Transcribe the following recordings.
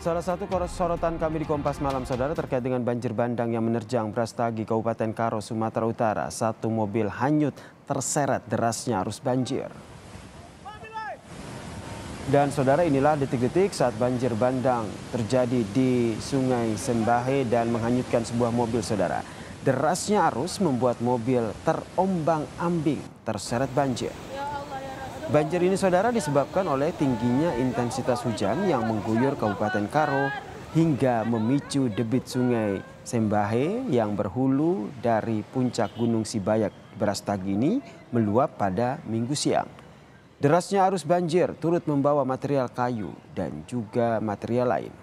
Salah satu sorotan kami di Kompas Malam, saudara, terkait dengan banjir bandang yang menerjang Brastagi, Kabupaten Karo, Sumatera Utara. Satu mobil hanyut terseret derasnya arus banjir. Dan saudara, inilah detik-detik saat banjir bandang terjadi di Sungai Sembahe dan menghanyutkan sebuah mobil, saudara. Derasnya arus membuat mobil terombang-ambing terseret banjir. Banjir ini, saudara, disebabkan oleh tingginya intensitas hujan yang mengguyur Kabupaten Karo hingga memicu debit Sungai Sembahe yang berhulu dari puncak Gunung Sibayak Brastagi ini meluap pada Minggu siang. Derasnya arus banjir turut membawa material kayu dan juga material lain.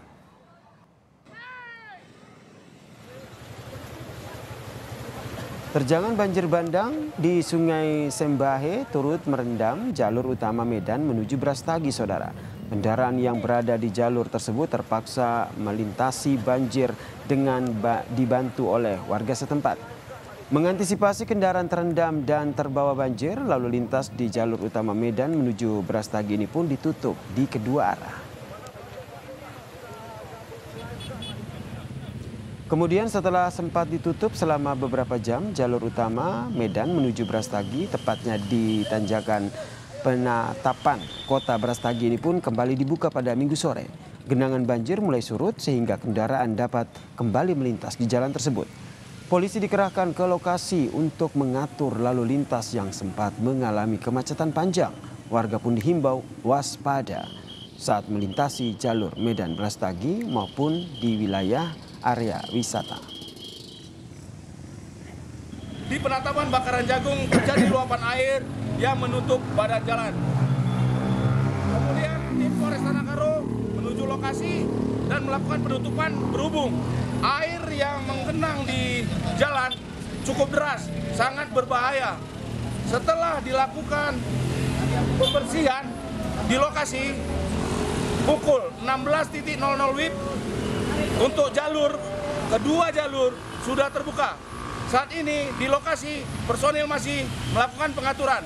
Terjangan banjir bandang di Sungai Sembahe turut merendam jalur utama Medan menuju Brastagi, saudara. Kendaraan yang berada di jalur tersebut terpaksa melintasi banjir dengan dibantu oleh warga setempat. Mengantisipasi kendaraan terendam dan terbawa banjir, lalu lintas di jalur utama Medan menuju Brastagi ini pun ditutup di kedua arah. Kemudian setelah sempat ditutup selama beberapa jam, jalur utama Medan menuju Brastagi, tepatnya di Tanjakan Penatapan Kota Brastagi ini pun kembali dibuka pada Minggu sore. Genangan banjir mulai surut sehingga kendaraan dapat kembali melintas di jalan tersebut. Polisi dikerahkan ke lokasi untuk mengatur lalu lintas yang sempat mengalami kemacetan panjang. Warga pun dihimbau waspada saat melintasi jalur Medan Brastagi maupun di wilayah area wisata. Di Penatapan Bakaran Jagung terjadi luapan air yang menutup badan jalan. Kemudian tim Polres Tanah Karo menuju lokasi dan melakukan penutupan berhubung air yang menggenang di jalan cukup deras, sangat berbahaya. Setelah dilakukan pembersihan di lokasi pukul 16.00 WIB, untuk kedua jalur sudah terbuka. Saat ini di lokasi personil masih melakukan pengaturan.